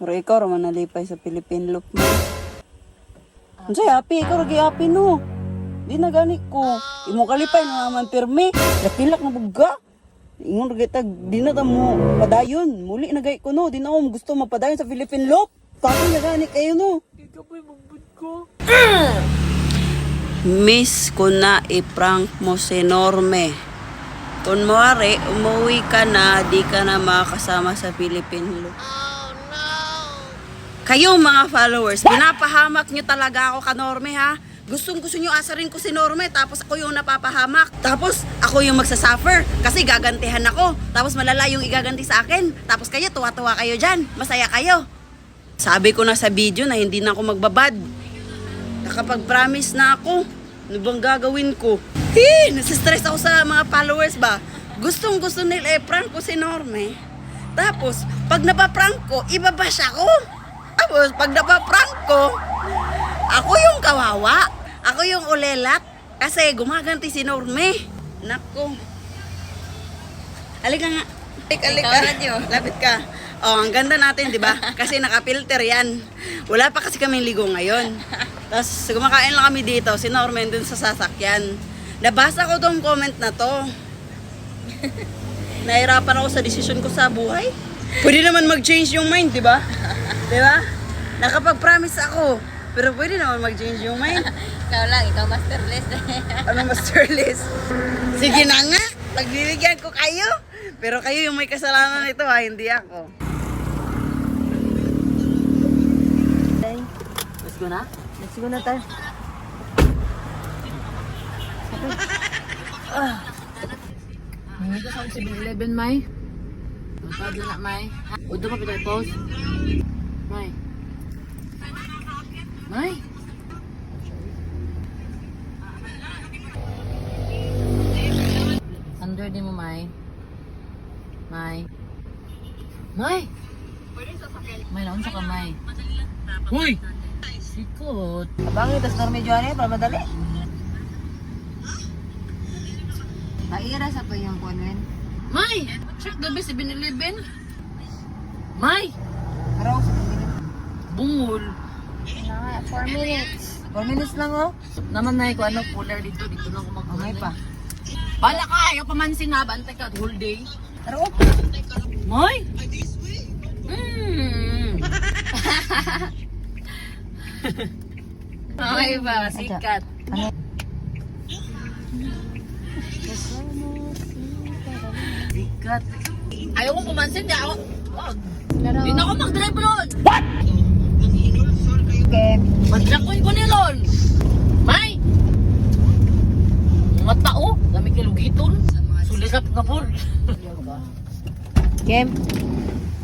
Pero ikaw raman nalipay sa Philippine Loop mo. Unsay happy? Ikaw ragi happy no. Di na gani ko. Imo kalipay na naman pirmi. Lapilak na buga. Ingon ragi tag di na ta mo padayon. Muli na gay ko no. Di na ako gusto mapadayon sa Philippine Loop. Tapi na gani kayo no. Ikaw po'y magbud ko. Miss ko na i-prank mo si Norme. Kung mawari, umuwi ka na, di ka na makakasama sa Philippine Loop. Kayo mga followers, pinapahamak nyo talaga ako ka Norme ha. Gusto nyo asarin ko si Norme, tapos ako yung napapahamak. Tapos ako yung magsasuffer, kasi gagantihan ako. Tapos malala yung igaganti sa akin. Tapos kayo, tuwa-tuwa kayo dyan. Masaya kayo. Sabi ko na sa video na hindi na ako magbabad. Nakapag-promise na ako. Ano bang gagawin ko? Nasistress ako sa mga followers ba? Gustong-gusto nila prank ko si Norme. Tapos, pag napaprank ko, ibabash ako. Tapos, pag napaprank ko, ako yung kawawa. Ako yung ulelat. Kasi gumaganti si Norme. Nako. Halika nga. Halika. Lapit ka. Oh, ang ganda natin, di ba? Kasi naka-filter yan. Wala pa kasi kaming ligo ngayon. Tapos kumakain lang kami dito, si Norman dun sa sasakyan. Nabasa ko tong comment na to. Nahirapan ako sa desisyon ko sa buhay. Pwede naman mag-change yung mind, di ba? Di ba? Nakapag-promise ako. Pero pwede naman mag-change yung mind. Ikaw lang, ikaw masterless. Ano masterless? Sige na nga, pagbibigyan ko kayo. Pero kayo yung may kasalanan nito ha, hindi ako. Let's go na? Let's go na tayo. Hindi ka sa 7-Eleven, May. Magpado na, May. Udo ka pitay post. May. May. Under din mo, May. May. May! May, naunsa ka, May. Huy! Sikot. Abang itas Norme Joanne para madali. Maira sa pa yung konwen. May! Check gabi 7-Eleven. May! Araw sa Bungol. 4 minutes. 4 minutes lang oh. Naman na ko ano, cooler dito. Dito lang ako Okay pa. Bala ka! Ayaw pamansin na. Bantay ka whole day. Araw. May! Okay ba? Sikat. Sikat. Ayaw ko pumansin. Di ako. Wag. Di na ako mag-drive ron. What? Okay. Madrakoy ko nilon. May! Mga tao. Dami kilugiton. Sulisap ka po. Game.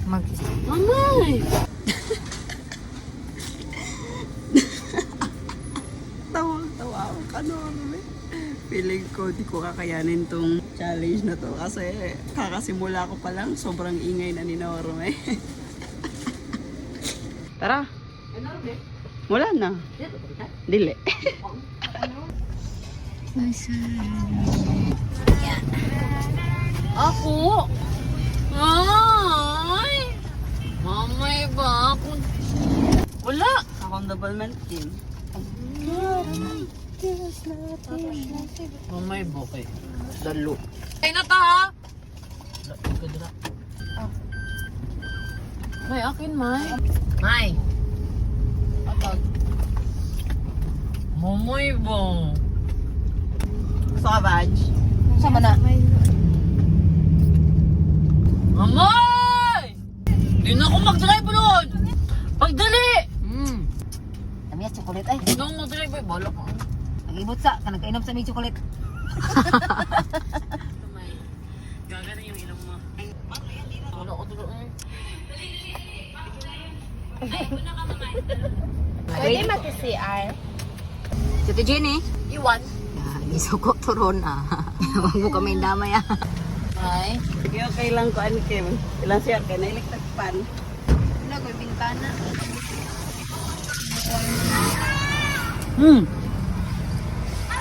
Mamay! Tawa ako ka Norme. Feeling ko di ko kakayanin tong challenge na to kasi kakasimula ko pa lang sobrang ingay na ni Norme. Tara. Wala na. Dili. Ako? Ay! Mamay ba ako? Wala! Akong double man team. Mamay ba kay? Lalo. Ay na ta ha! Kadra. May akin, May. May! Atag. Mamay ba? Gusto ka badge? Sama na. Mamay! Di na ako mag-drive ron! Pagdali! Dami at chocolate ay. Di na ako mag-drive ay balak ko. Nag-ibot sa. Ka nagkainom sa may chocolate. Mamay, gagana yung ilong mo. Wala ko dito eh. Pwede mati-CR. Tito Jenny. Iwan. Isuko turon ah. Huwag mo kami damay ah. Ay. Sige, okay lang ko ano Kim. Ilang siya ka na electric pan. Wala ko yung bintana.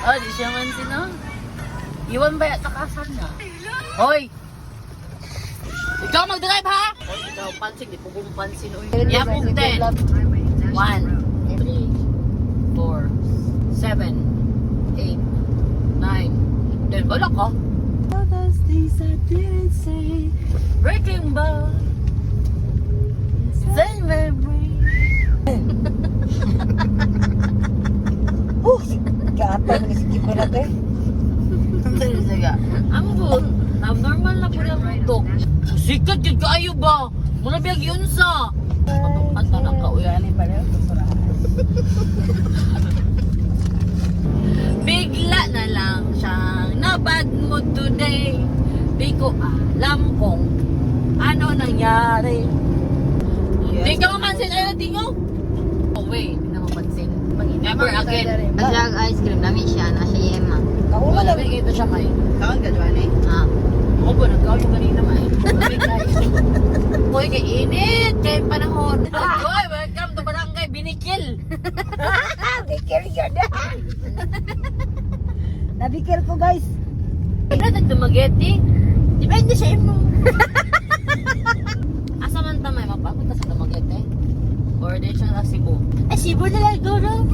Oh, di siya man sino. Iwan ba yung takasan na? Hoy! Ikaw mag-drive ha? Ikaw pansin, di po pansin. Yapong 10. 1, 3, 4, 7, 8, 9, 10. Wala ka? Those things I didn't say. Breaking ball. Say memory. Kaatay, nag-skip ko na to eh. Sige. Ang good. Abnormal na po lang ito. Sikat yun kaayo ba? Muna biyag yun sa. Anta na ka uyan. Bigla na lang siyang nabad mo today. Di ko alam kung ano nangyari. Di ka mapansin ay natin ko? Oh wait, hindi na mapansin. Never again. Nag-drag ice cream namin siya, nasa Yema. Wala ba ito siya may? Kaon ka, Joanne? Ah. Oo ba, nagkaw yung kanina may. Uy, kay init, kay panahon. Uy, welcome to Barangay Binikil. Bikir yun na. Nabikir ko guys. Ina, nagdumageti. Depende sa imo. Asa man tamay, mapagod ka sa dumageti? Or di siya sa Cebu? Ay, Cebu na lang, Doro.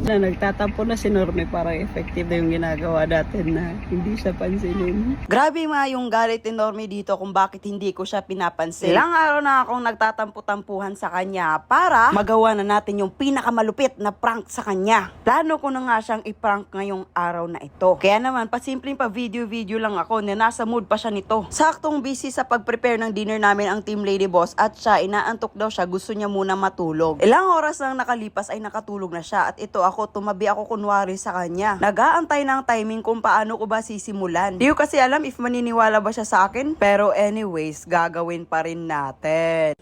Na nagtatampo na si Norme, parang effective na yung ginagawa natin na hindi siya pansinin. Grabe nga yung galit ni Norme dito kung bakit hindi ko siya pinapansin. Ilang araw na akong nagtatampo-tampuhan sa kanya para magawa na natin yung pinakamalupit na prank sa kanya. Plano ko na nga siyang i-prank ngayong araw na ito. Kaya naman, pasimpleng pa video-video lang ako na nasa mood pa siya nito. Saktong busy sa pag-prepare ng dinner namin ang Team Lady Boss at siya, inaantok daw siya, gusto niya muna matulog. Ilang oras lang nakalipas ay nakatulog na siya at ito ako, tumabi ako kunwari sa kanya. Nag-aantay ng timing kung paano ko ba sisimulan. Di ko kasi alam if maniniwala ba siya sa akin, pero anyways, gagawin pa rin natin.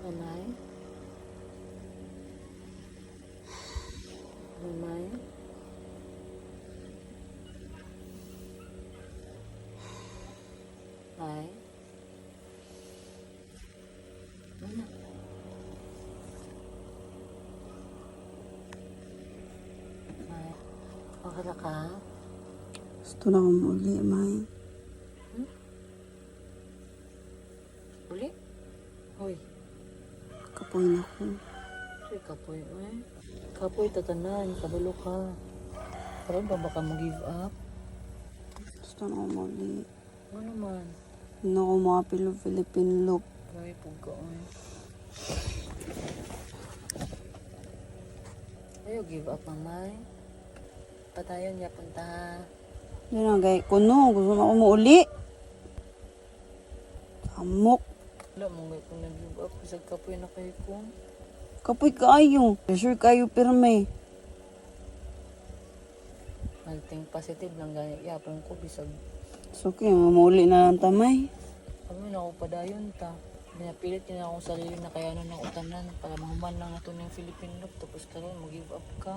Mamay? Mamay? Ay? Ano? Ay? Okay na ka? Gusto na akong uli, May. Uli? Hoy, Kapoy na ko. say kapoy, eh. Kapoy, tatanan, kabalo ka. Karoon ba baka mag-give up? Gusto na akong uli. Ano naman? Hindi na ako mga Philippine loop. Ay, puga, eh. Ayaw give up, mamay. Patayon niya punta. Hindi na, gay. Kuno, gusto na akong uli. Amok. Wala mo nga kung nag-give up. Kasi kapoy na kayo kung. Kapoy kayo. Pressure kayo, pirme. Malting positive lang ganyan. Yapon ko, bisag. So, okay, mamuli na lang tamay. Kami na ako padayon ta. Pinapilit niya na akong sarili na kaya ng utanan para mahuman lang nato ng Philippine love. Tapos karon mo give up ka.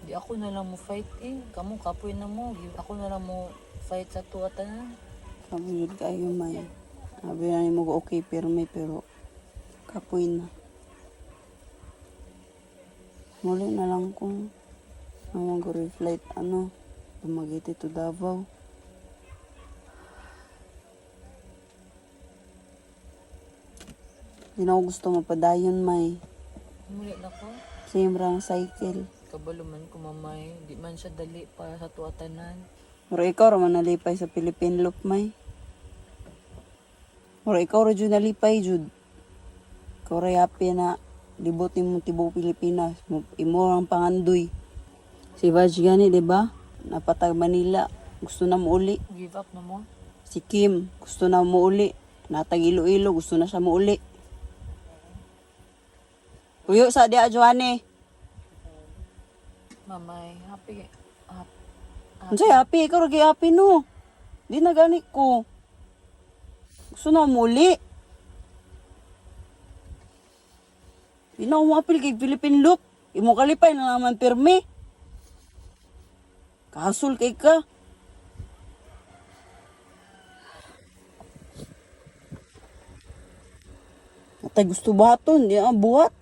Di ako na lang mo fight eh. Kamu kapoy na mo. Ako na lang mo fight sa tuwatanan. Sabi yun kayo, may. Sabi na mo okay, pirme, pero kapoy na. Muli na lang kung mag-reflight, Dumaguete to Davao. Hindi na ako gusto mapadayon, may. Muli na ko. Same rang cycle. Kabalo man ko mamay. Di man siya dali para sa tuwatanan. Pero ikaw raman nalipay sa Philippine loop, may. Pero ikaw ra jud nalipay, jud. Ikaw ra yapi na libot mo tibok Pilipinas. Imo ang pangandoy. Si Vaj gani, di ba? Napatag Manila. Gusto na mo uli. Give up na mo. Si Kim, gusto na mo uli. Natag Iloilo, gusto na siya mo uli. Puyo sa dia, Joanne. Mamay, happy. Unsay happy? Ikaw ragi happy, no? Di na gani ko. Gusto na mo uli. Di na ako apil kay Philippine loop. Imo kalipay na naman pirme. Kasul kay ka. Tay gusto baton, di ang buhat.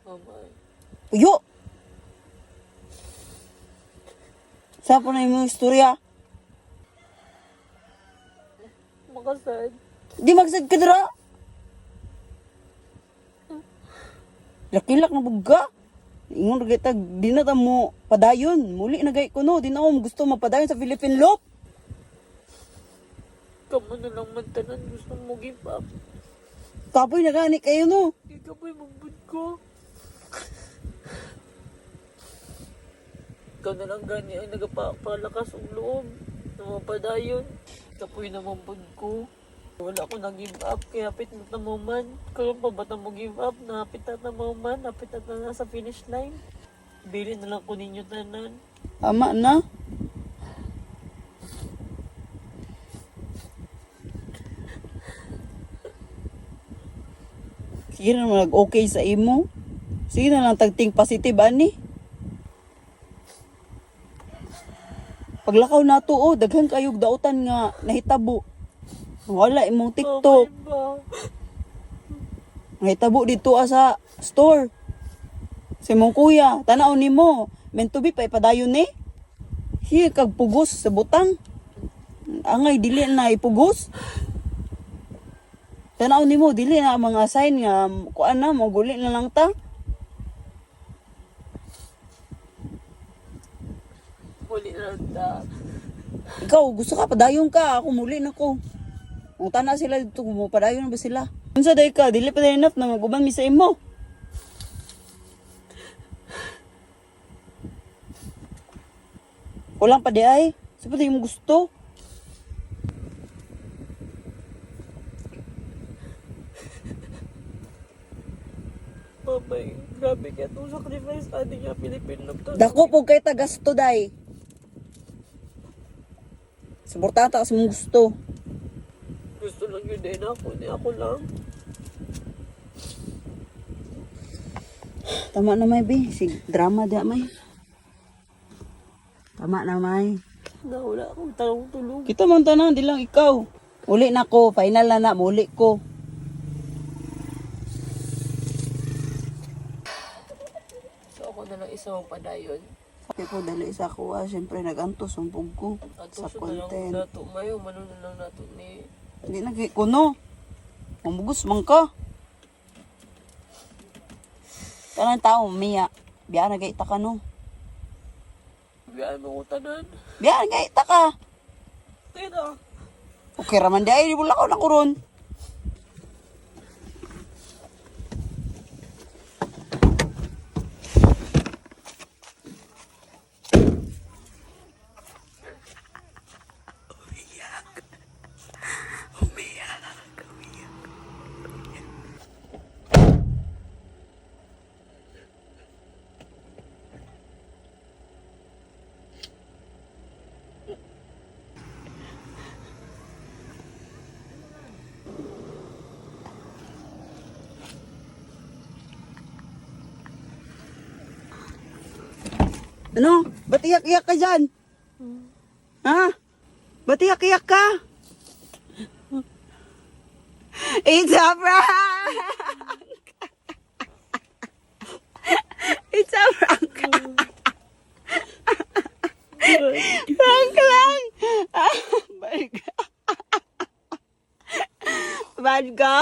Mamay. Uyo! Saan po na yung istorya? Makasad. Di magsad ka dira. Lakilak na buga. Ingon kita di na ta mo padayon. Muli na gay ko no, di na ako gusto mapadayon sa Philippine Loop. Kamu na lang mantanan. Gusto mo give up. Kapoy na gani kayo no. Di ka ba'y magbud ko? Ikaw na lang gani ay nagpapalakas ang loob. Namapadayon. Kapoy na mambud ko. Wala ko nag-give up, kaya hapit na mo man. Kaya pa ba mo give up? Napit na mo man, napit na nasa finish line. Bili na lang ko ninyo tanan. Ama na. Sige na mag-okay sa imo. Sige na lang tagting positive ani. Paglakaw na to, daghan kayog dautan nga nahitabo. Wala imong TikTok. Mamay ba? Nahitabo dito sa store. Si mong kuya, tanaw nimo. Meant to be pa ipadayon ni. Sige kag pugos sa butang. Angay dili na ipugos. Tanaw nimo dili na mga sign nga kuan na mo guli na lang ta. Muli na ta. Ikaw gusto ka padayon ka, ako muli na ko. Kung tana sila dito, padayon na ba sila? Unsa day ka, dili pa enough na maguban mi sa imo. Kulang pa di ay. Sa pa mo gusto. Mamay, grabe kaya itong sacrifice ating nga Philippine Loop to. Dako po kay tagasto day. Suportata kasi mong gusto. Gusto lang yun din ako, hindi ako lang. Tama na may be, sig drama da may. Tama na may. Wala akong tanong tulog. Kita man tanan, di lang ikaw. Uli na ko, final na muli ko. So ako na lang isa mo padayon. Sabi ko, dali sa kuha, siyempre nagantos ang pug ko At sa suso na lang content. nato. Mayo, mano na lang nato ni... Hindi na kay kuno. Mamugos man ka. Tanang tao, Mia. Biya na gaita ka no. Biyaan mo ko tanan. Biya na gaita ka. Tira. Okay raman di ay, di bula ko na kuron. Ano? Ba't iyak-iyak ka dyan? Ha? Ba't iyak-iyak ka? It's a prank! It's a prank! Prank lang! Bad ka? Bad ka?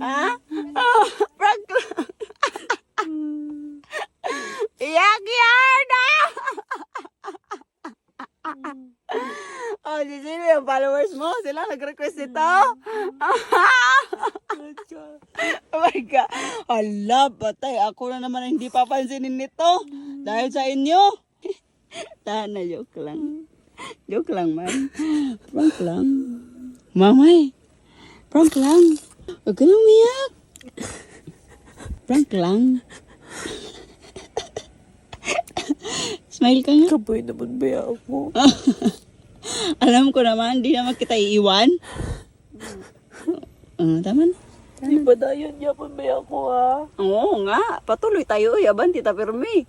Ha? Oh, prank lang! Iyak-iyak na! Oh, di sino yung followers mo? Sila nag-request ito? Oh my God. Hala, patay. Ako na naman ang hindi papansinin nito. Dahil sa inyo. Tahan na, joke lang. Joke lang, man. Prank lang. Mamay. Prank lang. Huwag ka na umiyak. Prank lang. Smile ka nga. Kaboy naman ba ako? Alam ko naman, di naman kita iiwan. Tama na. Di ba dayon yapon ba ako ha? Oo nga, patuloy tayo. Yaban, tita Permi.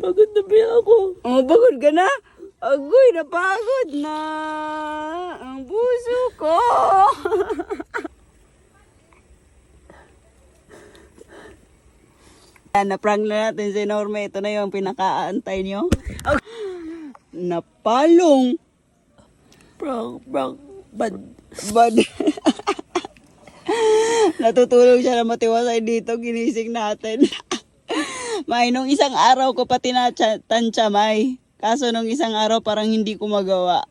Pagod na ba ako? Oh, bagod ka na. Agoy, napagod na ang puso ko. Na-prank na natin si Norma. Ito na yung pinakaantay niyo. Napalong. Bad. Bad. Natutulog siya na matiwasay dito. Ginising natin. May, nung isang araw ko pa tinatansya, May. Kaso nung isang araw parang hindi ko magawa.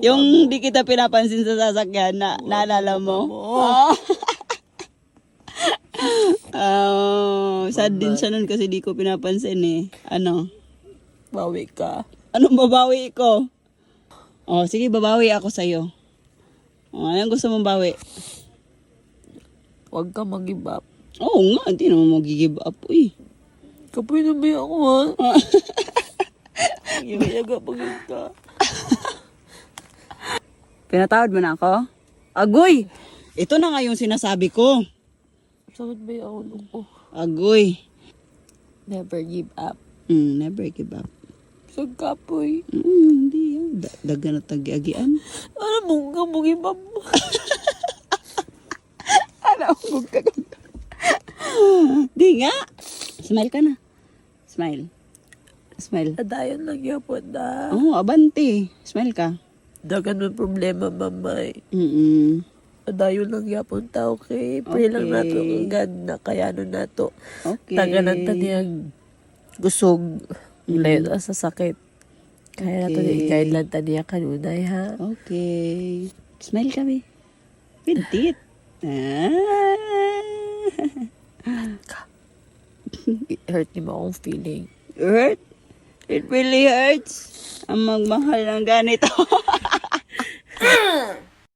Yung di kita pinapansin sa sasakyan na naalala mo. Sad din siya nun kasi di ko pinapansin eh. Ano? Bawi ka. Anong babawi ko? Oh, sige, babawi ako sa'yo. Oh, anong gusto mong bawi? Huwag ka mag-give up. Oo nga, hindi naman mag-give up. Uy. Kapoy na ba ako, ha? Yaga pagod ka. Pinatawad mo na ako? Agoy! Ito na nga yung sinasabi ko. Sakit ba yung ulo ko? Agoy. Never give up. Never give up. Sa kapoy. Hindi yan. Daga na tag-agian. Ano mong ka mong give up? Ano ang ka. Di nga. Smile ka na. Smile. Smile. Adayon lang yapon na. Oh, abante. Smile ka. Dagan mo problema, mamay. Adayon lang yapon ta, okay? Pray lang Okay. nato. God na kaya ano nato. Okay. Tagalan ta niyang gusog. Layo sa sakit. Kaya nato Okay. i-guide lang ta niya kanunay, ha? Okay. Smile ka, be. Pintit. It hurt ni mo akong feeling. Hurt? It really hurts. Ang magmahal ng ganito.